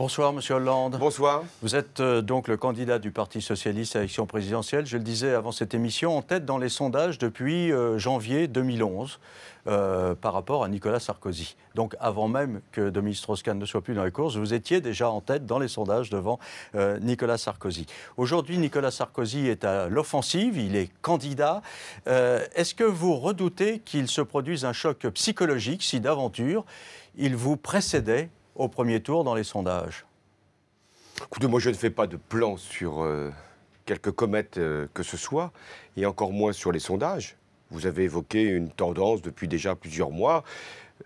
Bonsoir, Monsieur Hollande. Bonsoir. Vous êtes donc le candidat du Parti socialiste à l'élection présidentielle. Je le disais avant cette émission, en tête dans les sondages depuis janvier 2011 par rapport à Nicolas Sarkozy. Donc avant même que Dominique Strauss-Kahn ne soit plus dans les courses, vous étiez déjà en tête dans les sondages devant Nicolas Sarkozy. Aujourd'hui, Nicolas Sarkozy est à l'offensive, il est candidat. Est-ce que vous redoutez qu'il se produise un choc psychologique si d'aventure il vous précédait au premier tour dans les sondages? Écoutez, moi je ne fais pas de plan sur quelques comètes que ce soit, et encore moins sur les sondages. Vous avez évoqué une tendance depuis déjà plusieurs mois.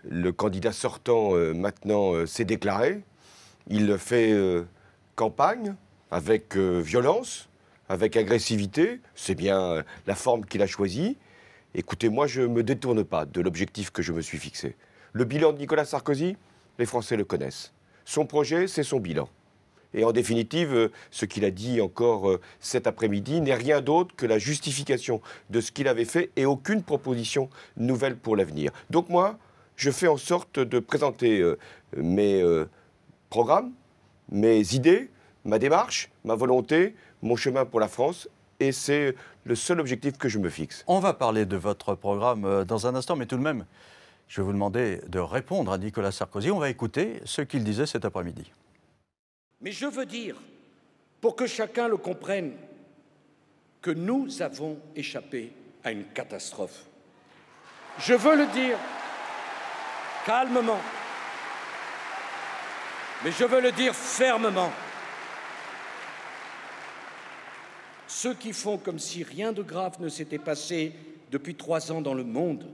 Le candidat sortant maintenant s'est déclaré. Il fait campagne avec violence, avec agressivité. C'est bien la forme qu'il a choisie. Écoutez, moi je ne me détourne pas de l'objectif que je me suis fixé. Le bilan de Nicolas Sarkozy, les Français le connaissent. Son projet, c'est son bilan. Et en définitive, ce qu'il a dit encore cet après-midi n'est rien d'autre que la justification de ce qu'il avait fait et aucune proposition nouvelle pour l'avenir. Donc moi, je fais en sorte de présenter mes programmes, mes idées, ma démarche, ma volonté, mon chemin pour la France. Et c'est le seul objectif que je me fixe. On va parler de votre programme dans un instant, mais tout de même, je vais vous demander de répondre à Nicolas Sarkozy. On va écouter ce qu'il disait cet après-midi. Mais je veux dire, pour que chacun le comprenne, que nous avons échappé à une catastrophe. Je veux le dire calmement, mais je veux le dire fermement. Ceux qui font comme si rien de grave ne s'était passé depuis 3 ans dans le monde,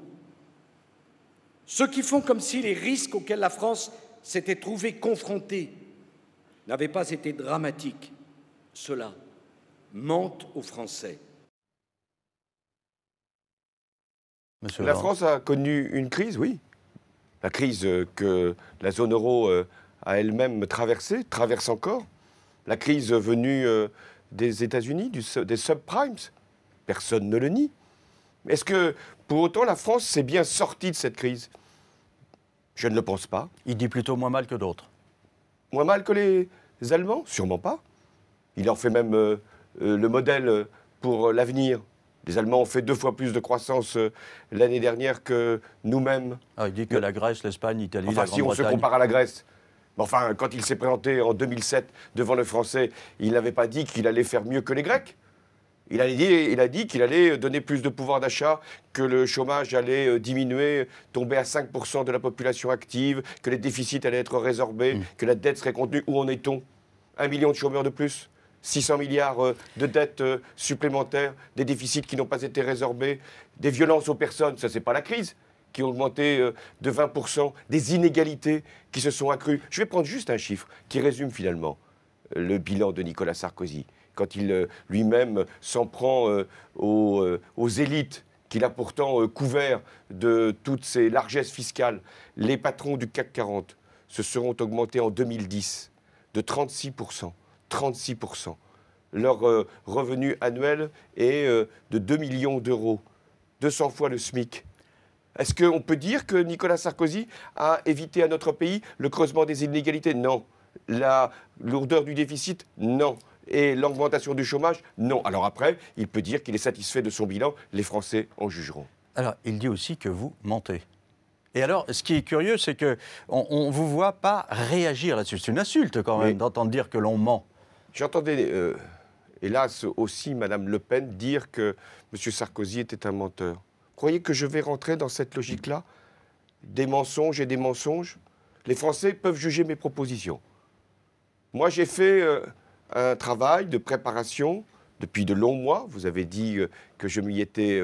ceux qui font comme si les risques auxquels la France s'était trouvée confrontée n'avaient pas été dramatiques, ceux-là mentent aux Français. Monsieur La Hollande. France a connu une crise, oui. La crise que la zone euro a elle-même traversée, traverse encore. La crise venue des États-Unis, des subprimes. Personne ne le nie. Est-ce que, pour autant, la France s'est bien sortie de cette crise? Je ne le pense pas. Il dit plutôt moins mal que d'autres. Moins mal que les Allemands? Sûrement pas. Il en fait même le modèle pour l'avenir. Les Allemands ont fait 2 fois plus de croissance l'année dernière que nous-mêmes. Ah, il dit que la Grèce, l'Espagne, l'Italie, Enfin, la si on se Grande-Bretagne... compare à la Grèce. Mais enfin, quand il s'est présenté en 2007 devant le Français, il n'avait pas dit qu'il allait faire mieux que les Grecs. Il a dit qu'il allait donner plus de pouvoir d'achat, que le chômage allait diminuer, tomber à 5% de la population active, que les déficits allaient être résorbés, que la dette serait contenue. Où en est-on? 1 million de chômeurs de plus, 600 milliards de dettes supplémentaires, des déficits qui n'ont pas été résorbés, des violences aux personnes, ça c'est pas la crise, qui ont augmenté de 20%, des inégalités qui se sont accrues. Je vais prendre juste un chiffre qui résume finalement le bilan de Nicolas Sarkozy, quand il lui-même s'en prend aux élites qu'il a pourtant couvert de toutes ces largesses fiscales. Les patrons du CAC 40 se seront augmentés en 2010 de 36%. 36%. Leur revenu annuel est de 2 millions d'euros, 200 fois le SMIC. Est-ce qu'on peut dire que Nicolas Sarkozy a évité à notre pays le creusement des inégalités? Non. La lourdeur du déficit? Non. Et l'augmentation du chômage? Non. Alors après, il peut dire qu'il est satisfait de son bilan. Les Français en jugeront. Alors, il dit aussi que vous mentez. Et alors, ce qui est curieux, c'est qu'on ne vous voit pas réagir là-dessus. C'est une insulte quand même d'entendre dire que l'on ment. J'entendais, hélas, aussi Mme Le Pen dire que M. Sarkozy était un menteur. Croyez que je vais rentrer dans cette logique-là? Des mensonges et des mensonges? Les Français peuvent juger mes propositions. Moi, j'ai fait un travail de préparation depuis de longs mois. Vous avez dit que je m'y étais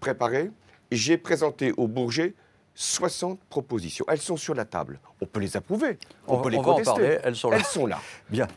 préparé. Et j'ai présenté au Bourget 60 propositions. Elles sont sur la table. On peut les approuver. On peut les contester. En parler. Elles sont là. Elles sont là. Bien.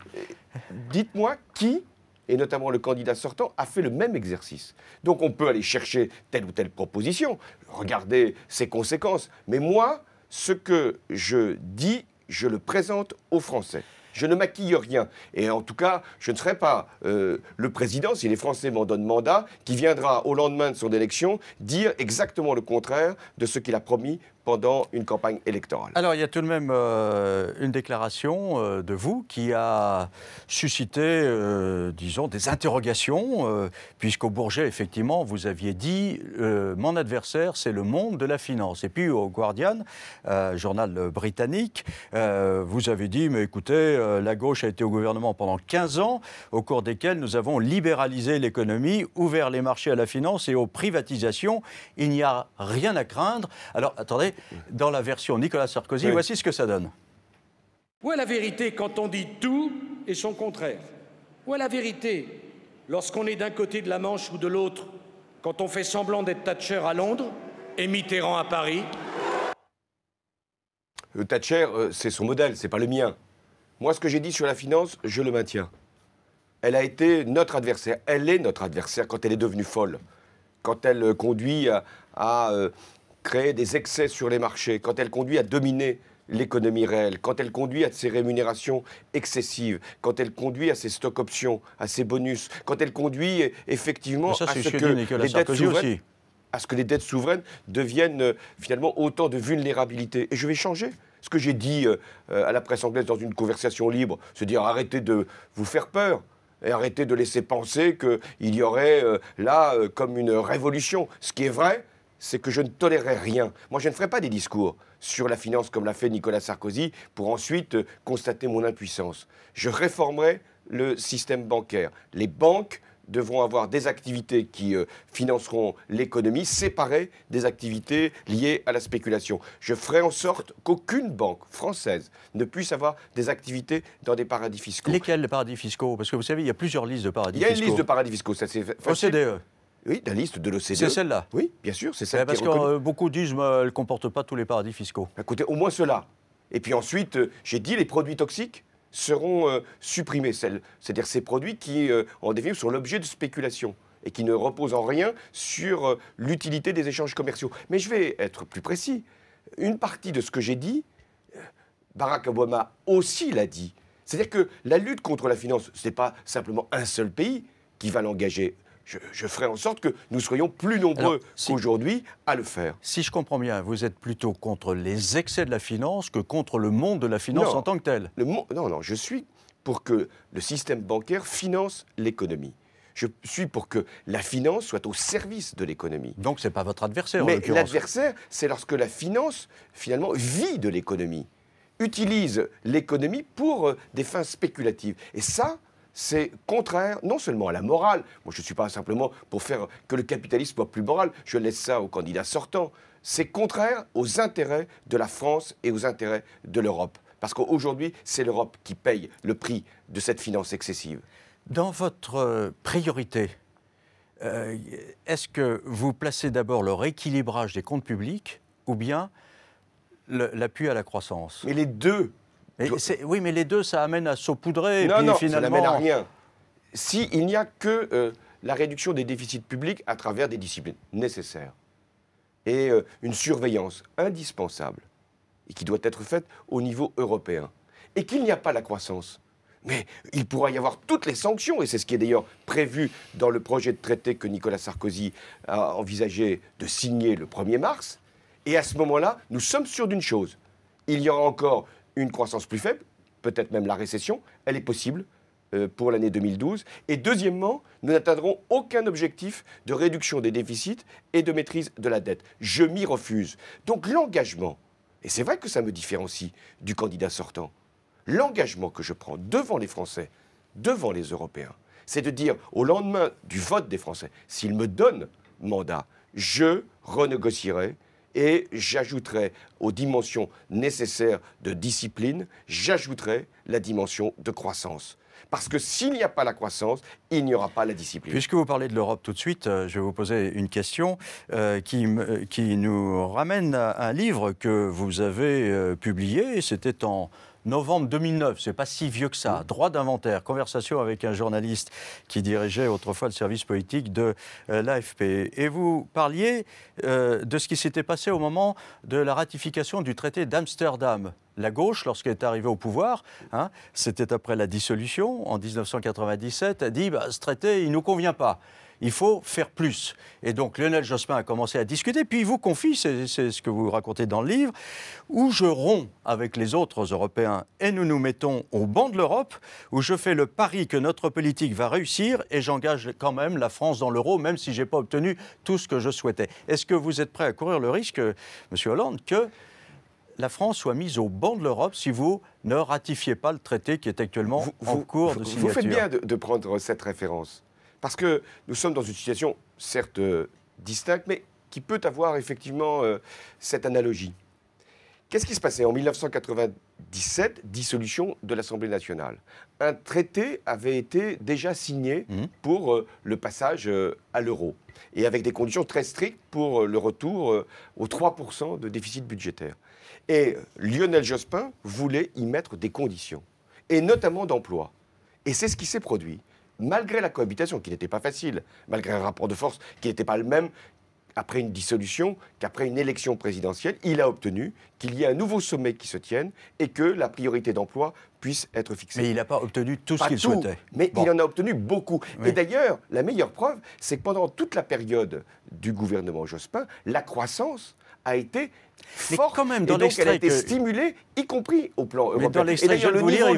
Dites-moi qui, et notamment le candidat sortant, a fait le même exercice. Donc on peut aller chercher telle ou telle proposition, regarder ses conséquences. Mais moi, ce que je dis, je le présente aux Français. Je ne maquille rien. Et en tout cas, je ne serai pas le président, si les Français m'en donnent mandat, qui viendra au lendemain de son élection dire exactement le contraire de ce qu'il a promis pendant une campagne électorale. Alors, il y a tout de même une déclaration de vous qui a suscité, disons, des interrogations, puisqu'au Bourget, effectivement, vous aviez dit « Mon adversaire, c'est le monde de la finance ». Et puis, au Guardian, journal britannique, vous avez dit « Mais écoutez, la gauche a été au gouvernement pendant 15 ans, au cours desquels nous avons libéralisé l'économie, ouvert les marchés à la finance et aux privatisations. Il n'y a rien à craindre. » Alors, attendez, dans la version Nicolas Sarkozy, oui. Voici ce que ça donne. Où est la vérité quand on dit tout et son contraire? Où est la vérité lorsqu'on est d'un côté de la Manche ou de l'autre, quand on fait semblant d'être Thatcher à Londres et Mitterrand à Paris? Thatcher, c'est son modèle, c'est pas le mien. Moi, ce que j'ai dit sur la finance, je le maintiens. Elle a été notre adversaire. Elle est notre adversaire quand elle est devenue folle. Quand elle conduit à créer des excès sur les marchés, quand elle conduit à dominer l'économie réelle, quand elle conduit à ses rémunérations excessives, quand elle conduit à ses stock options, à ses bonus, quand elle conduit effectivement à ce que les dettes souveraines deviennent finalement autant de vulnérabilité. Et je vais changer. Ce que j'ai dit à la presse anglaise dans une conversation libre, c'est dire arrêtez de vous faire peur. Et arrêtez de laisser penser qu'il y aurait là comme une révolution. Ce qui est vrai, c'est que je ne tolérerai rien. Moi, je ne ferai pas des discours sur la finance comme l'a fait Nicolas Sarkozy pour ensuite constater mon impuissance. Je réformerai le système bancaire. Les banques devront avoir des activités qui financeront l'économie, séparées des activités liées à la spéculation. Je ferai en sorte qu'aucune banque française ne puisse avoir des activités dans des paradis fiscaux. Lesquels les paradis fiscaux? Parce que vous savez, il y a plusieurs listes de paradis fiscaux. Il y a une liste de paradis fiscaux, ça c'est facile. OCDE. Oui, la liste de l'OCDE. C'est celle-là? Oui, bien sûr, c'est celle parce qui est reconnue. que beaucoup disent qu'elle ne comporte pas tous les paradis fiscaux. Écoutez, au moins cela. Et puis ensuite, j'ai dit les produits toxiques seront supprimés. C'est-à-dire ces produits qui, en définitive, sont l'objet de spéculation et qui ne reposent en rien sur l'utilité des échanges commerciaux. Mais je vais être plus précis. Une partie de ce que j'ai dit, Barack Obama aussi l'a dit. C'est-à-dire que la lutte contre la finance, ce n'est pas simplement un seul pays qui va l'engager. Je ferai en sorte que nous soyons plus nombreux qu'aujourd'hui à le faire. Si je comprends bien, vous êtes plutôt contre les excès de la finance que contre le monde de la finance en tant que tel. Non, je suis pour que le système bancaire finance l'économie. Je suis pour que la finance soit au service de l'économie. Donc ce n'est pas votre adversaire, mais en l'occurrence. L'adversaire, c'est lorsque la finance, finalement, vit de l'économie, utilise l'économie pour des fins spéculatives. Et ça, c'est contraire non seulement à la morale, moi je ne suis pas simplement pour faire que le capitalisme soit plus moral, je laisse ça aux candidats sortants, c'est contraire aux intérêts de la France et aux intérêts de l'Europe. Parce qu'aujourd'hui, c'est l'Europe qui paye le prix de cette finance excessive. Dans votre priorité, est-ce que vous placez d'abord le rééquilibrage des comptes publics ou bien l'appui à la croissance? Mais les deux. Oui, mais les deux, ça amène à saupoudrer. Non, finalement... ça n'amène à rien. Il n'y a que la réduction des déficits publics à travers des disciplines nécessaires et une surveillance indispensable et qui doit être faite au niveau européen. Et qu'il n'y a pas la croissance. Mais il pourra y avoir toutes les sanctions, et c'est ce qui est d'ailleurs prévu dans le projet de traité que Nicolas Sarkozy a envisagé de signer le 1er mars. Et à ce moment-là, nous sommes sûrs d'une chose. Il y aura encore une croissance plus faible, peut-être même la récession, elle est possible pour l'année 2012. Et deuxièmement, nous n'atteindrons aucun objectif de réduction des déficits et de maîtrise de la dette. Je m'y refuse. Donc l'engagement, et c'est vrai que ça me différencie du candidat sortant, l'engagement que je prends devant les Français, devant les Européens, c'est de dire au lendemain du vote des Français, s'ils me donnent mandat, je renégocierai et j'ajouterai aux dimensions nécessaires de discipline, j'ajouterai la dimension de croissance. Parce que s'il n'y a pas la croissance, il n'y aura pas la discipline. Puisque vous parlez de l'Europe tout de suite, je vais vous poser une question qui nous ramène à un livre que vous avez publié. C'était en novembre 2009, c'est pas si vieux que ça. Droit d'inventaire, conversation avec un journaliste qui dirigeait autrefois le service politique de l'AFP. Et vous parliez de ce qui s'était passé au moment de la ratification du traité d'Amsterdam. la gauche, lorsqu'elle est arrivée au pouvoir, hein, c'était après la dissolution, en 1997, a dit ce traité, il ne nous convient pas. Il faut faire plus. Et donc Lionel Jospin a commencé à discuter, puis il vous confie, c'est ce que vous racontez dans le livre, où je romps avec les autres Européens et nous nous mettons au banc de l'Europe, où je fais le pari que notre politique va réussir et j'engage quand même la France dans l'euro, même si je n'ai pas obtenu tout ce que je souhaitais. Est-ce que vous êtes prêt à courir le risque, M. Hollande, que la France soit mise au banc de l'Europe si vous ne ratifiez pas le traité qui est actuellement en cours de signature? Vous faites bien de prendre cette référence. Parce que nous sommes dans une situation, certes distincte, mais qui peut avoir effectivement cette analogie. Qu'est-ce qui se passait en 1997, dissolution de l'Assemblée nationale? Un traité avait été déjà signé pour le passage à l'euro, et avec des conditions très strictes pour le retour aux 3% de déficit budgétaire. Et Lionel Jospin voulait y mettre des conditions, et notamment d'emploi. Et c'est ce qui s'est produit. Malgré la cohabitation, qui n'était pas facile, malgré un rapport de force qui n'était pas le même après une dissolution qu'après une élection présidentielle, il a obtenu qu'il y ait un nouveau sommet qui se tienne et que la priorité d'emploi puisse être fixée. Mais il n'a pas obtenu tout ce qu'il souhaitait. Mais il en a obtenu beaucoup. Oui. Et d'ailleurs, la meilleure preuve, c'est que pendant toute la période du gouvernement Jospin, la croissance a été forte, quand même, dans et donc elle a été stimulée, y compris au plan européen. Mais dans l'extrait, je vais vous lire,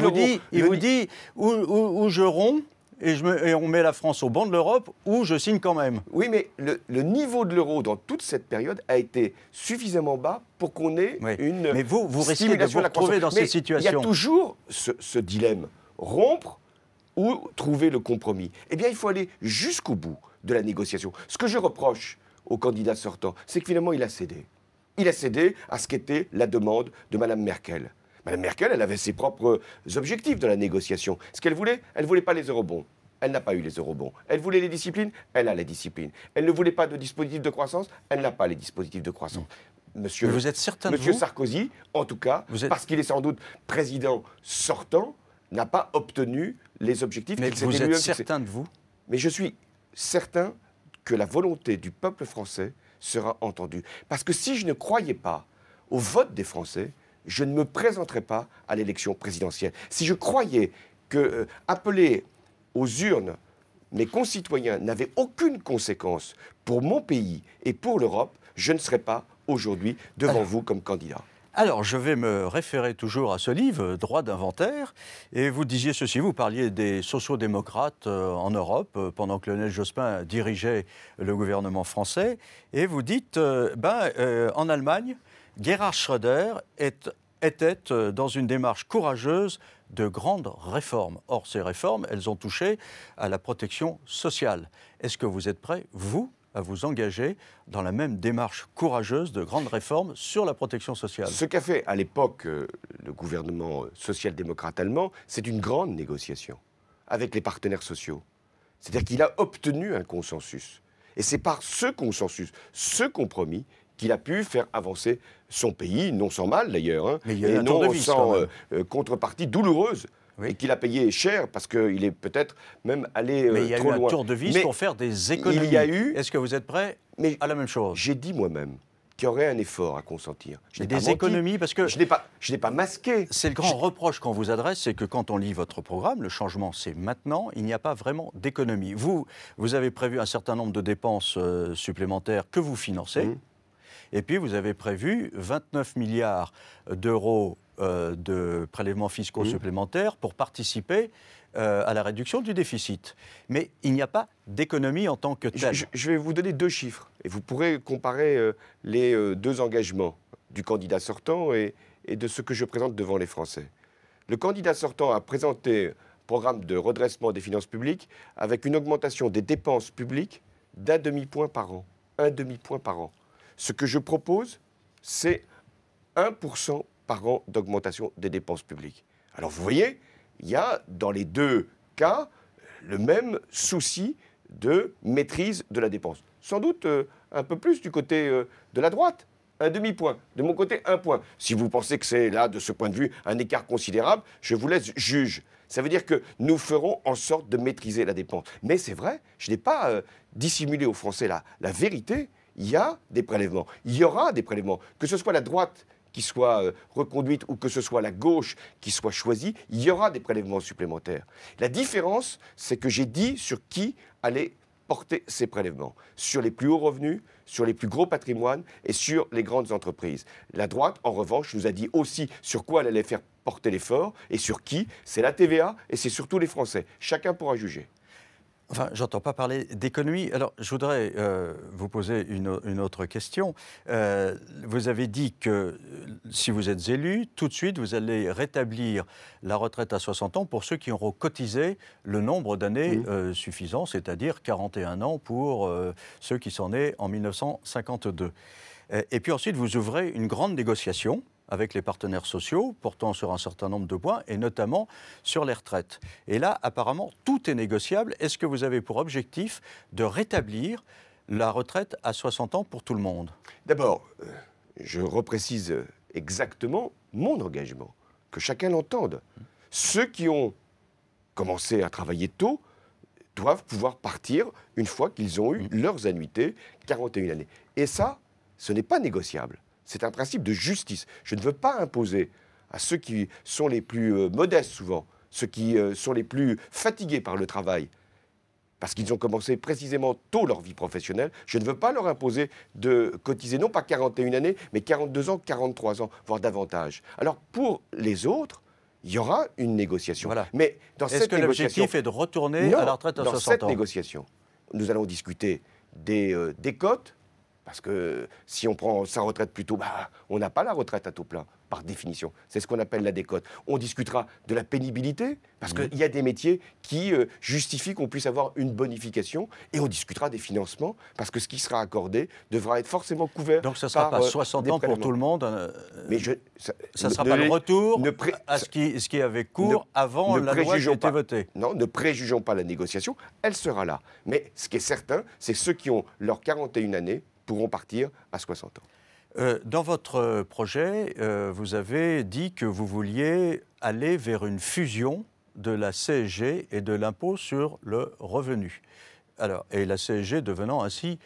il vous dit où je romps, et on met la France au banc de l'Europe, où je signe quand même. Oui, mais le niveau de l'euro dans toute cette période a été suffisamment bas pour qu'on ait une Mais vous risquez de vous retrouver dans ces situations. Il y a toujours ce dilemme, rompre ou trouver le compromis. Eh bien, il faut aller jusqu'au bout de la négociation. Ce que je reproche au candidat sortant, c'est que finalement, il a cédé. Il a cédé à ce qu'était la demande de Mme Merkel. Mme Merkel, elle avait ses propres objectifs de la négociation. Ce qu'elle voulait pas les eurobonds. Elle n'a pas eu les eurobonds. Elle voulait les disciplines, elle a les disciplines. Elle ne voulait pas de dispositifs de croissance, elle n'a pas les dispositifs de croissance. Monsieur Sarkozy, en tout cas, parce qu'il est sans doute président sortant, n'a pas obtenu les objectifs qu'il s'était lui-même fixés. Vous êtes certain de vous? Mais je suis certain que la volonté du peuple français sera entendue. Parce que si je ne croyais pas au vote des Français, je ne me présenterai pas à l'élection présidentielle. Si je croyais que appeler aux urnes mes concitoyens n'avait aucune conséquence pour mon pays et pour l'Europe, je ne serais pas aujourd'hui devant vous comme candidat. Alors, je vais me référer toujours à ce livre, Droit d'inventaire, et vous disiez ceci, vous parliez des sociaux-démocrates en Europe, pendant que Lionel Jospin dirigeait le gouvernement français, et vous dites, en Allemagne, Gerhard Schröder était dans une démarche courageuse de grandes réformes. Or, ces réformes, elles ont touché à la protection sociale. Est-ce que vous êtes prêt, vous, à vous engager dans la même démarche courageuse de grandes réformes sur la protection sociale? Ce qu'a fait à l'époque le gouvernement social-démocrate allemand, c'est une grande négociation avec les partenaires sociaux. C'est-à-dire qu'il a obtenu un consensus. Et c'est par ce consensus, ce compromis, qu'il a pu faire avancer son pays, non sans mal d'ailleurs, et non sans contrepartie douloureuse. Oui. Et qu'il a payé cher parce qu'il est peut-être même allé trop loin. Mais il y a eu un tour de vis pour faire des économies. Il y a eu... Est-ce que vous êtes prêt à la même chose? J'ai dit moi-même qu'il y aurait un effort à consentir. Des économies, parce que... Je n'ai pas masqué. C'est le grand reproche qu'on vous adresse, c'est que quand on lit votre programme, le changement c'est maintenant, il n'y a pas vraiment d'économie. Vous avez prévu un certain nombre de dépenses supplémentaires que vous financez. Et puis, vous avez prévu 29 milliards d'euros de prélèvements fiscaux supplémentaires pour participer à la réduction du déficit. Mais il n'y a pas d'économie en tant que telle. Je vais vous donner deux chiffres. Et vous pourrez comparer les deux engagements du candidat sortant et de ce que je présente devant les Français. Le candidat sortant a présenté un programme de redressement des finances publiques avec une augmentation des dépenses publiques d'1 demi-point par an. 1 demi-point par an. Ce que je propose, c'est 1% par an d'augmentation des dépenses publiques. Alors vous voyez, il y a dans les deux cas le même souci de maîtrise de la dépense. Sans doute un peu plus du côté de la droite, 1 demi-point. De mon côté, 1 point. Si vous pensez que c'est là, de ce point de vue, un écart considérable, je vous laisse juge. Ça veut dire que nous ferons en sorte de maîtriser la dépense. Mais c'est vrai, je n'ai pas dissimulé aux Français la vérité. Il y a des prélèvements, il y aura des prélèvements. Que ce soit la droite qui soit reconduite ou que ce soit la gauche qui soit choisie, il y aura des prélèvements supplémentaires. La différence, c'est que j'ai dit sur qui allait porter ces prélèvements, sur les plus hauts revenus, sur les plus gros patrimoines et sur les grandes entreprises. La droite, en revanche, nous a dit aussi sur quoi elle allait faire porter l'effort et sur qui. C'est la TVA et c'est surtout les Français. Chacun pourra juger. Enfin, j'entends pas parler d'économie. Alors, je voudrais vous poser une autre question. Vous avez dit que si vous êtes élu, tout de suite, vous allez rétablir la retraite à 60 ans pour ceux qui auront cotisé le nombre d'années suffisant, c'est-à-dire 41 ans pour ceux qui sont nés en 1952. Et puis ensuite, vous ouvrez une grande négociation avec les partenaires sociaux, portant sur un certain nombre de points, et notamment sur les retraites. Et là, apparemment, tout est négociable. Est-ce que vous avez pour objectif de rétablir la retraite à 60 ans pour tout le monde? D'abord, je reprécise exactement mon engagement, que chacun l'entende. Ceux qui ont commencé à travailler tôt doivent pouvoir partir une fois qu'ils ont eu leurs annuités, 41 années. Et ça, ce n'est pas négociable. C'est un principe de justice. Je ne veux pas imposer à ceux qui sont les plus modestes souvent, ceux qui sont les plus fatigués par le travail, parce qu'ils ont commencé précisément tôt leur vie professionnelle, je ne veux pas leur imposer de cotiser non pas 41 années, mais 42 ans, 43 ans, voire davantage. Alors pour les autres, il y aura une négociation. Voilà. Mais dans Est-ce cette que négociation, l'objectif est de retourner à la retraite à 60 ans? dans cette négociation, nous allons discuter des décotes. Parce que si on prend sa retraite plus tôt, on n'a pas la retraite à taux plein, par définition. C'est ce qu'on appelle la décote. On discutera de la pénibilité, parce qu'il y a des métiers qui justifient qu'on puisse avoir une bonification. Et on discutera des financements, parce que ce qui sera accordé devra être forcément couvert. Donc ça ne sera pas 60 ans pour tout le monde. Mais ça ne sera pas le retour à ce qui avait cours avant la loi qui a été votée. Non, ne préjugeons pas la négociation, elle sera là. Mais ce qui est certain, c'est ceux qui ont leurs 41 années pourront partir à 60 ans. Dans votre projet, vous avez dit que vous vouliez aller vers une fusion de la CSG et de l'impôt sur le revenu. Alors, et la CSG devenant ainsi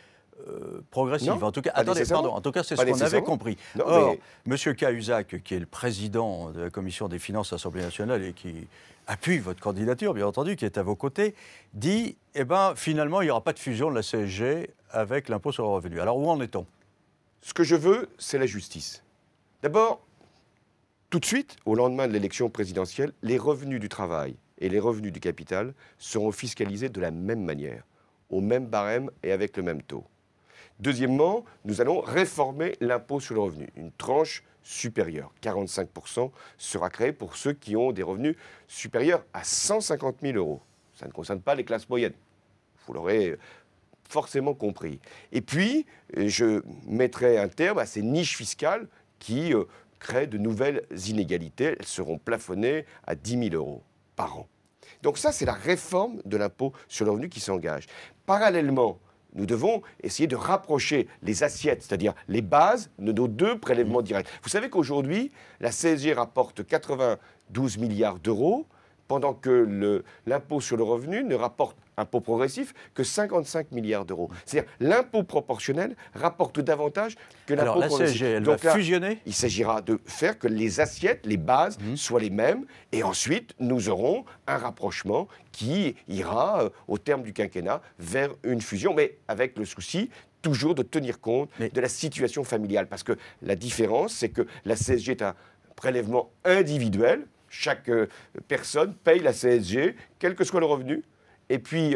progressive. Non, en tout cas, en tout cas, c'est ce qu'on avait compris. Non, Or, M. Cahuzac, qui est le président de la Commission des finances à l'Assemblée nationale et qui appuie votre candidature, bien entendu, qui est à vos côtés, dit, finalement, il n'y aura pas de fusion de la CSG avec l'impôt sur le revenu. Alors, où en est-on? Ce que je veux, c'est la justice. D'abord, tout de suite, au lendemain de l'élection présidentielle, les revenus du travail et les revenus du capital seront fiscalisés de la même manière, au même barème et avec le même taux. Deuxièmement, nous allons réformer l'impôt sur le revenu. Une tranche supérieure, 45%, sera créée pour ceux qui ont des revenus supérieurs à 150 000 euros. Ça ne concerne pas les classes moyennes. Vous l'aurez forcément compris. Et puis, je mettrai un terme à ces niches fiscales qui créent de nouvelles inégalités. Elles seront plafonnées à 10 000 euros par an. Donc ça, c'est la réforme de l'impôt sur le revenu qui s'engage. Parallèlement, nous devons essayer de rapprocher les assiettes, c'est-à-dire les bases de nos deux prélèvements directs. Vous savez qu'aujourd'hui, la CSG rapporte 92 milliards d'euros, pendant que l'impôt sur le revenu ne rapporte, impôt progressif, que 55 milliards d'euros. C'est-à-dire l'impôt proportionnel rapporte davantage que l'impôt progressif. Alors la CSG, elle va fusionner ? Il s'agira de faire que les assiettes, les bases, soient les mêmes. Et ensuite, nous aurons un rapprochement qui ira, au terme du quinquennat, vers une fusion, mais avec le souci toujours de tenir compte de la situation familiale. Parce que la différence, c'est que la CSG est un prélèvement individuel. Chaque personne paye la CSG, quel que soit le revenu. Et puis,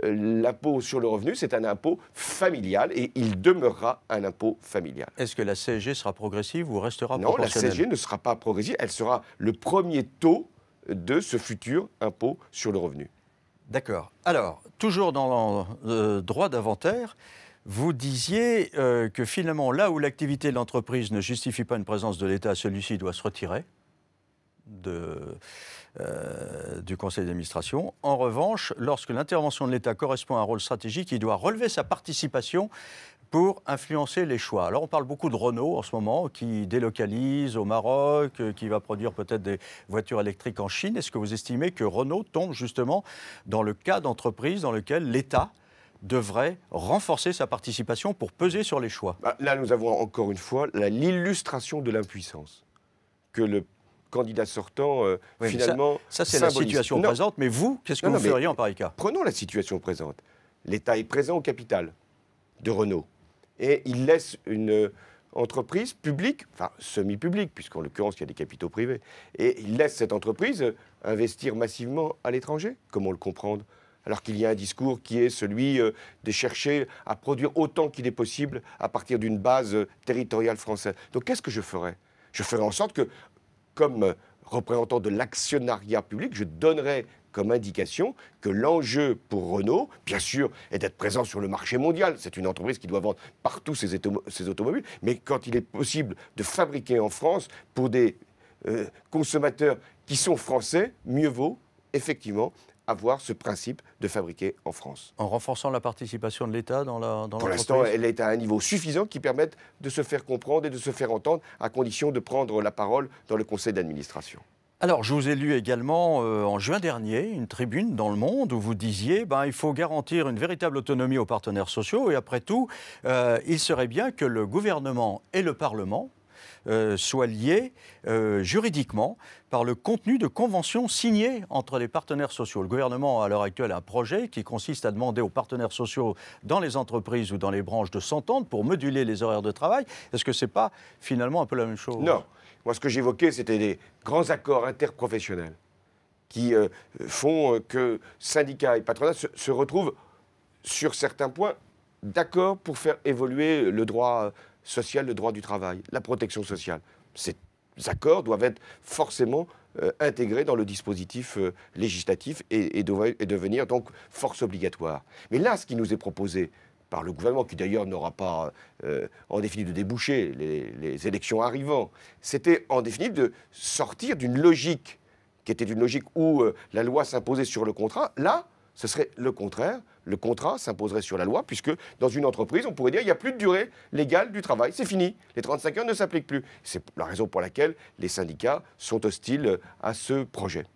l'impôt sur le revenu, c'est un impôt familial et il demeurera un impôt familial. Est-ce que la CSG sera progressive ou restera proportionnelle ? Non, la CSG ne sera pas progressive. Elle sera le premier taux de ce futur impôt sur le revenu. D'accord. Alors, toujours dans le droit d'inventaire, vous disiez que finalement, là où l'activité de l'entreprise ne justifie pas une présence de l'État, celui-ci doit se retirer du conseil d'administration. En revanche, lorsque l'intervention de l'État correspond à un rôle stratégique, il doit relever sa participation pour influencer les choix. Alors on parle beaucoup de Renault en ce moment, qui délocalise au Maroc, qui va produire peut-être des voitures électriques en Chine. Est-ce que vous estimez que Renault tombe justement dans le cas d'entreprise dans lequel l'État devrait renforcer sa participation pour peser sur les choix. Là, nous avons encore une fois l'illustration de l'impuissance que le candidat sortant, Oui, finalement, ça c'est la symbolise. situation Non. présente, mais vous, qu'est-ce que Non, vous non, mais feriez en pareil cas? Prenons la situation présente. L'État est présent au capital de Renault et il laisse une entreprise publique, enfin semi-publique, puisqu'en l'occurrence il y a des capitaux privés, et il laisse cette entreprise investir massivement à l'étranger. Comment le comprendre? Alors qu'il y a un discours qui est celui de chercher à produire autant qu'il est possible à partir d'une base territoriale française. Donc qu'est-ce que je ferais? Je ferais en sorte que, comme représentant de l'actionnariat public, je donnerais comme indication que l'enjeu pour Renault, bien sûr, est d'être présent sur le marché mondial. C'est une entreprise qui doit vendre partout ses automobiles. Mais quand il est possible de fabriquer en France pour des consommateurs qui sont français, mieux vaut, effectivement, avoir ce principe de fabriquer en France. En renforçant la participation de l'État dans l'entreprise? Pour l'instant, elle est à un niveau suffisant qui permette de se faire comprendre et de se faire entendre, à condition de prendre la parole dans le conseil d'administration. Alors, je vous ai lu également en juin dernier une tribune dans Le Monde où vous disiez il faut garantir une véritable autonomie aux partenaires sociaux et après tout, il serait bien que le gouvernement et le Parlement soient liés juridiquement par le contenu de conventions signées entre les partenaires sociaux. Le gouvernement, à l'heure actuelle, a un projet qui consiste à demander aux partenaires sociaux dans les entreprises ou dans les branches de s'entendre pour moduler les horaires de travail. Est-ce que ce n'est pas finalement un peu la même chose? Non. Moi, ce que j'évoquais, c'était des grands accords interprofessionnels qui font que syndicats et patronats se retrouvent sur certains points d'accord pour faire évoluer le droit social, le droit du travail, la protection sociale. Ces accords doivent être forcément intégrés dans le dispositif législatif et devenir donc force obligatoire. Mais là, ce qui nous est proposé par le gouvernement, qui d'ailleurs n'aura pas en définitive de déboucher les élections arrivant, c'était en définitive de sortir d'une logique qui était une logique où la loi s'imposait sur le contrat. Là, ce serait le contraire. Le contrat s'imposerait sur la loi, puisque dans une entreprise, on pourrait dire qu'il n'y a plus de durée légale du travail. C'est fini. Les 35 heures ne s'appliquent plus. C'est la raison pour laquelle les syndicats sont hostiles à ce projet.